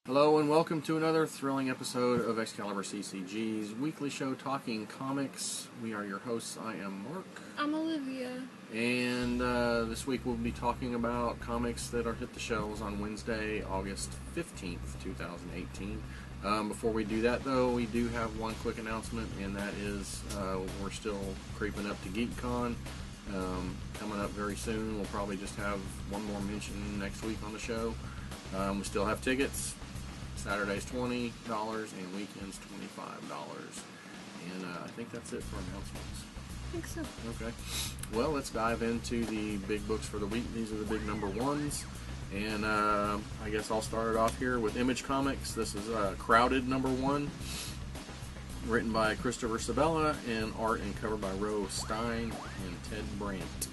Hello and welcome to another thrilling episode of Excalibur CCG's weekly show talking comics. We are your hosts. I am Mark. I'm Olivia. And this week we'll be talking about comics that are hit the shelves on Wednesday, August 15th, 2018. Before we do that though, we do have one quick announcement, and that is we're still creeping up to GeekCon. Coming up very soon. We'll probably just have one more mention next week on the show. We still have tickets. Saturdays $20 and weekends $25. And I think that's it for announcements. I think so. Okay. Well, let's dive into the big books for the week. These are the big number ones. And I guess I'll start it off here with Image Comics. This is Crowded number one, written by Christopher Sabella and art and cover by Rose Stein and Ted Brandt.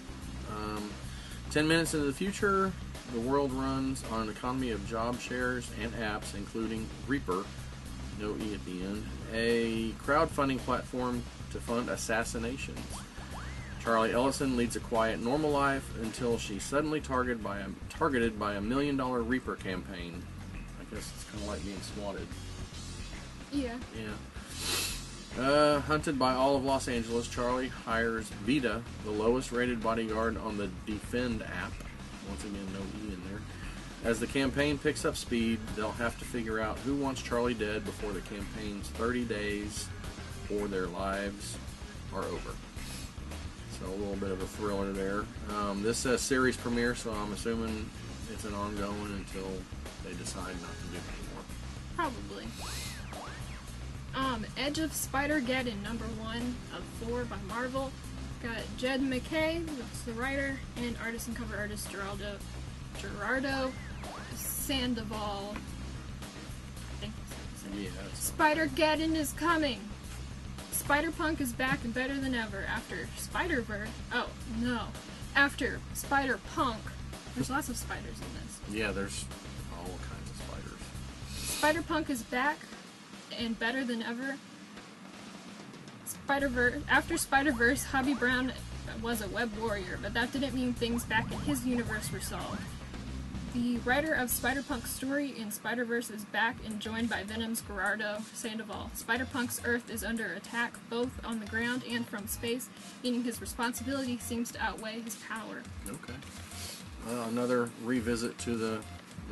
10 minutes into the future, the world runs on an economy of job shares and apps, including Reaper, no E at the end, a crowdfunding platform to fund assassinations. Charlie Ellison leads a quiet, normal life until she's suddenly targeted by a $1 million Reaper campaign. I guess it's kind of like being swatted. Yeah. Yeah. Hunted by all of Los Angeles, Charlie hires Vita, the lowest rated bodyguard on the Defend app. Once again, no E in there. As the campaign picks up speed, they'll have to figure out who wants Charlie dead before the campaign's 30 days or their lives are over. So a little bit of a thriller there. This says series premiere, so I'm assuming it's an ongoing until they decide not to do it anymore. Probably. Edge of Spider-Geddon, number 1 of 4 by Marvel. Got Jed McKay, that's the writer, and artist and cover artist Gerardo Sandoval. I think that's it. Yeah. Spider-Geddon is coming. Spider-Punk is back and better than ever after Spider-Verse. Oh, no. After Spider-Punk. There's lots of spiders in this. Yeah, there's all kinds of spiders. Spider-Punk is back and better than ever. After Spider-Verse, Hobie Brown was a web warrior, but that didn't mean things back in his universe were solved. The writer of Spider-Punk's story in Spider-Verse is back and joined by Venom's Gerardo Sandoval. Spider-Punk's Earth is under attack, both on the ground and from space, meaning his responsibility seems to outweigh his power. Okay. Another revisit to the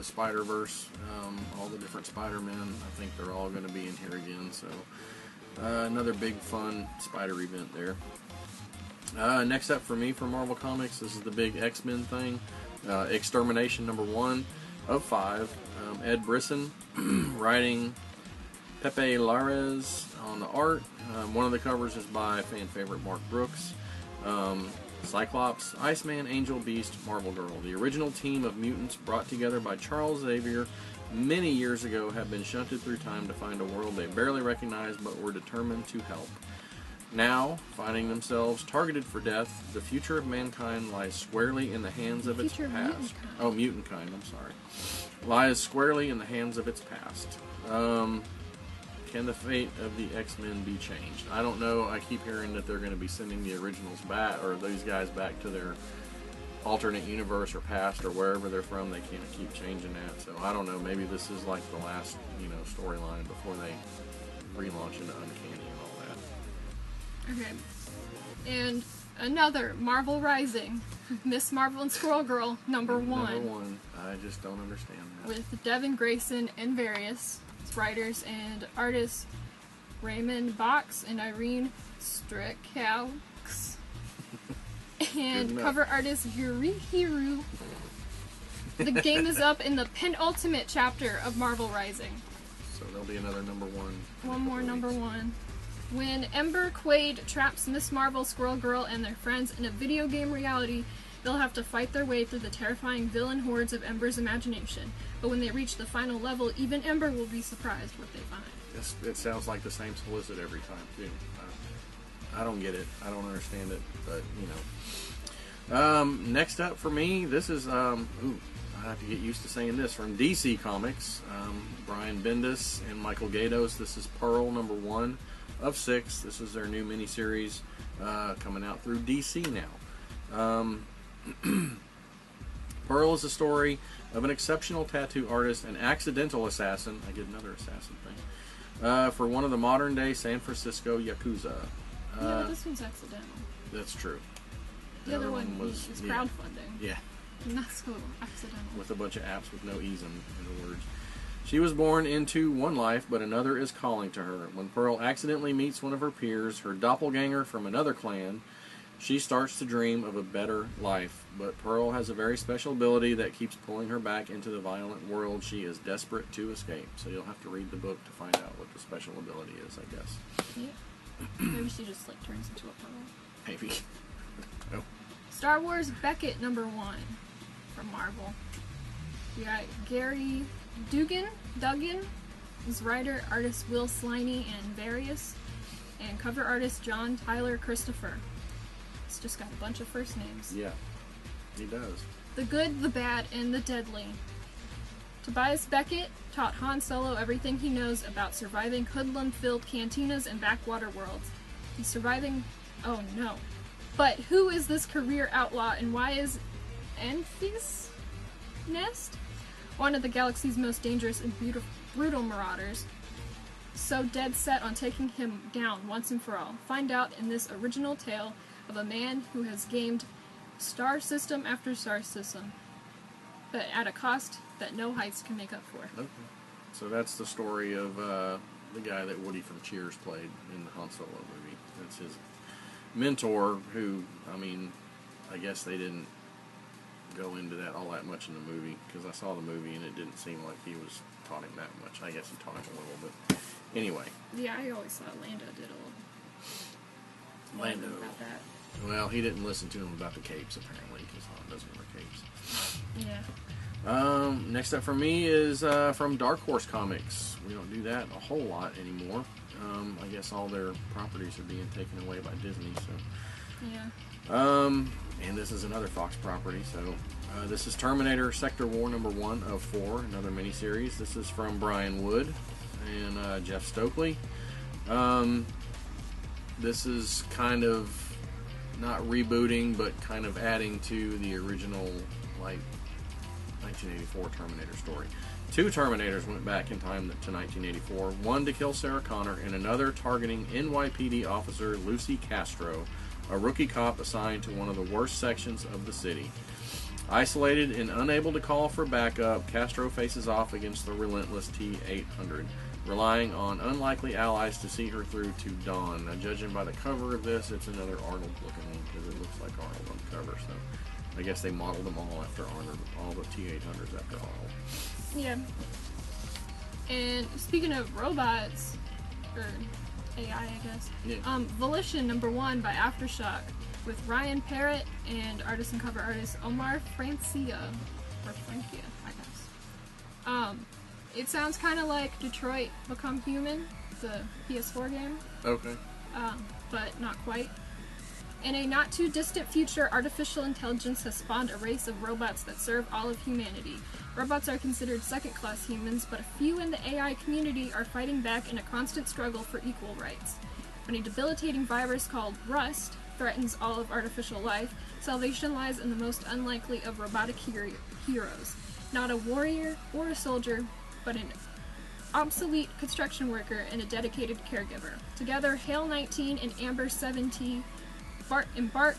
Spider-Verse. All the different Spider-Men. I think they're all going to be in here again, so... another big fun spider event there. Next up for me for Marvel Comics, this is the big X-Men thing. Extermination number 1 of 5. Ed Brisson writing, Pepe Larraz on the art. One of the covers is by fan favorite Mark Brooks. Cyclops, Iceman, Angel, Beast, Marvel Girl. The original team of mutants brought together by Charles Xavier many years ago have been shunted through time to find a world they barely recognized but were determined to help. Now, finding themselves targeted for death, the future of mankind lies squarely in the hands of its past. Oh, mutant kind, I'm sorry. Lies squarely in the hands of its past. Can the fate of the X-Men be changed? I don't know. I keep hearing that they're going to be sending the originals back, or these guys back to their alternate universe or past or wherever they're from. They can't keep changing that, so I don't know. Maybe this is like the last, storyline before they relaunch into Uncanny and all that. Okay. And another Marvel Rising, Miss Marvel and Squirrel Girl, number 1. Number 1. I just don't understand that. With Devin Grayson and various writers and artists Raymond Box and Irene Strakaux. And cover artist Yuri Hiru. The game is up in the penultimate chapter of Marvel Rising. So there'll be another number 1. One more number 1. When Ember Quaid traps Miss Marvel, Squirrel Girl, and their friends in a video game reality, they'll have to fight their way through the terrifying villain hordes of Ember's imagination. But when they reach the final level, even Ember will be surprised what they find. It sounds like the same solicit every time, too. I don't get it. I don't understand it, but, next up for me, this is, I have to get used to saying this, from DC Comics, Brian Bendis and Michael Gaydos. This is Pearl number 1 of 6. This is their new miniseries coming out through DC now. Pearl is the story of an exceptional tattoo artist and accidental assassin. I get another assassin thing. For one of the modern-day San Francisco Yakuza. Yeah, but this one's accidental. That's true. The other one was crowdfunding. Yeah. Not so accidental. With a bunch of apps with no E's in the words. She was born into one life, but another is calling to her. When Pearl accidentally meets one of her peers, her doppelganger from another clan, she starts to dream of a better life. But Pearl has a very special ability that keeps pulling her back into the violent world she is desperate to escape. So you'll have to read the book to find out what the special ability is, I guess. Yeah. Maybe she just like turns into a pearl. Maybe. Oh. Star Wars Beckett #1 from Marvel. We got Gary Duggan is writer, artist Will Sliney and Various, and cover artist John Tyler Christopher. It's just got a bunch of first names. Yeah, he does. The Good, the Bad, and the Deadly. Tobias Beckett taught Han Solo everything he knows about surviving hoodlum-filled cantinas and backwater worlds. He's surviving... Oh no. But who is this career outlaw, and why is Enfys Nest one of the galaxy's most dangerous and brutal marauders, so dead set on taking him down once and for all? Find out in this original tale of a man who has gamed star system after star system, but at a cost that no heist can make up for. Okay. So that's the story of the guy that Woody from Cheers played in the Han Solo movie. That's his mentor, who, I mean, I guess they didn't go into that all that much in the movie, because I saw the movie and it didn't seem like he was taught him that much. I guess he taught him a little bit. Anyway. Yeah, I always thought Lando did a little Lando. about that. Well, he didn't listen to him about the capes, apparently, because Han doesn't wear capes. Yeah. Next up for me is from Dark Horse Comics. We don't do that a whole lot anymore. I guess all their properties are being taken away by Disney, so... Yeah. And this is another Fox property, so this is Terminator Sector War #1 of 4, another miniseries. This is from Brian Wood and Jeff Stokely. This is kind of not rebooting, but kind of adding to the original, like, 1984 Terminator story. 2 Terminators went back in time to 1984, one to kill Sarah Connor and another targeting NYPD officer Lucy Castro, a rookie cop assigned to one of the worst sections of the city. Isolated and unable to call for backup, Castro faces off against the relentless T-800, relying on unlikely allies to see her through to dawn. Now, judging by the cover of this, it's another Arnold-looking one, because it looks like Arnold on the cover, so I guess they modeled them all after Arnold, all the T-800s after Arnold. Yeah. And speaking of robots, or AI, I guess. Yeah. Volition #1 by Aftershock with Ryan Parrott and artist and cover artist Omar Francia, or Francia, I guess. It sounds kind of like Detroit Become Human, the PS4 game. Okay. But not quite. In a not too distant future, artificial intelligence has spawned a race of robots that serve all of humanity. Robots are considered second-class humans, but a few in the AI community are fighting back in a constant struggle for equal rights. When a debilitating virus called Rust threatens all of artificial life, salvation lies in the most unlikely of robotic heroes. Not a warrior or a soldier, but an obsolete construction worker and a dedicated caregiver. Together, Hale 19 and Amber 7T embark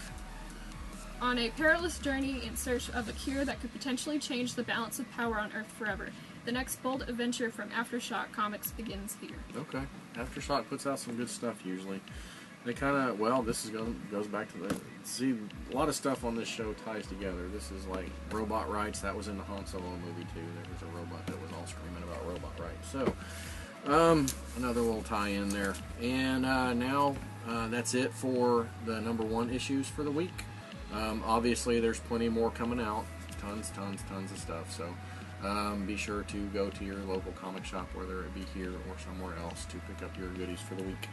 on a perilous journey in search of a cure that could potentially change the balance of power on Earth forever. The next bold adventure from Aftershock Comics begins here. Okay. Aftershock puts out some good stuff usually. They kind of, well, this is goes back to the, see, a lot of stuff on this show ties together. This is like robot rights. That was in the Han Solo movie too. There was a robot that was all screaming about robot rights. So, another little tie-in there. And now that's it for the #1 issues for the week. Obviously, there's plenty more coming out. Tons of stuff. So be sure to go to your local comic shop, whether it be here or somewhere else, to pick up your goodies for the week.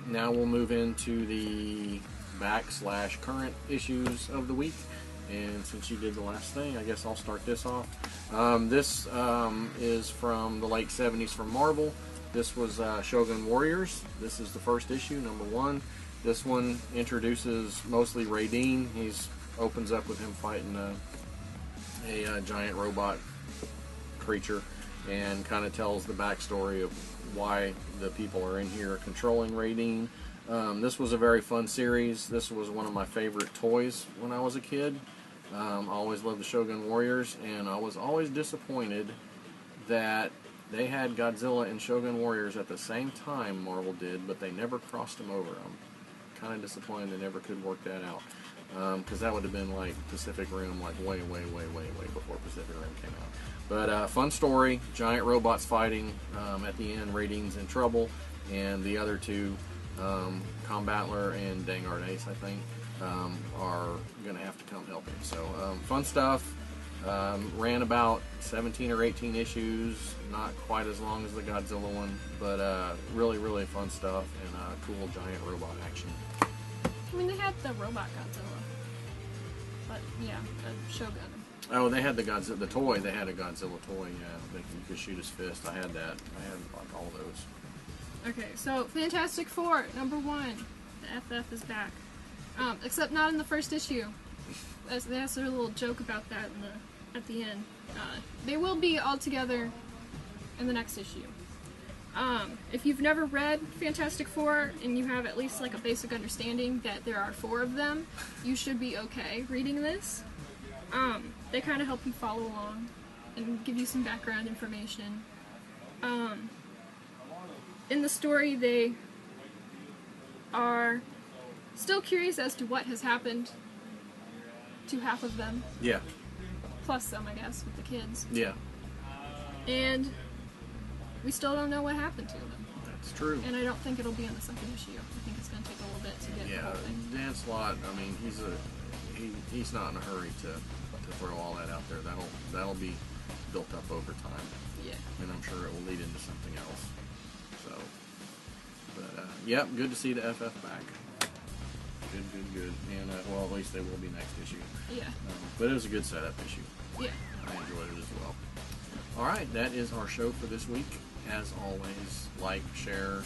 Now we'll move into the /current issues of the week. And since you did the last thing, I guess I'll start this off. This is from the late 70s from Marvel. This was Shogun Warriors. This is the first issue, #1. This one introduces mostly Raideen. He's opens up with him fighting a giant robot creature, and kind of tells the backstory of why the people are in here controlling Radine. This was a very fun series. This was one of my favorite toys when I was a kid. I always loved the Shogun Warriors, and I was always disappointed that they had Godzilla and Shogun Warriors at the same time Marvel did, but they never crossed them over. I'm kind of disappointed they never could work that out, because that would have been like Pacific Rim, like way before Pacific Rim came out. But fun story, giant robots fighting. At the end, Radine's in trouble, and the other two, Combatler and Dangard Ace, I think, are going to have to come help him. So fun stuff. Ran about 17 or 18 issues, not quite as long as the Godzilla one, but really fun stuff, and cool giant robot action. I mean, they had the robot Godzilla, but yeah, Shogun. Oh, they had the Godzilla, the toy. They had a Godzilla toy. Yeah, you could shoot his fist. I had that. I had like all those. Okay, so Fantastic Four #1, the FF is back, except not in the first issue. There's a little joke about that at the end. They will be all together in the next issue. If you've never read Fantastic Four and you have at least like a basic understanding that there are 4 of them, you should be okay reading this. They kind of help you follow along and give you some background information. In the story, they are still curious as to what has happened to half of them. Yeah. Plus some, I guess, with the kids. Yeah. And we still don't know what happened to them. That's true. And I don't think it'll be in the second issue. I think it's going to take a little bit to get the whole thing. Dan Slott, I mean, he's not in a hurry to throw all that out there. That'll be built up over time. Yeah. And I'm sure it will lead into something else. So, but yep, good to see the FF back. Good. And well, at least they will be next issue. Yeah. But it was a good setup issue. Yeah. I enjoyed it as well. All right, that is our show for this week. As always, like, share,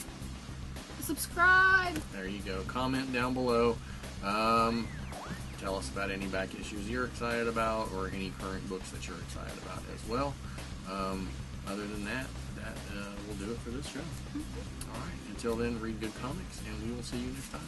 subscribe. There you go. Comment down below. Tell us about any back issues you're excited about, or any current books that you're excited about as well. Other than that will do it for this show. All right. Until then, read good comics, and we will see you next time.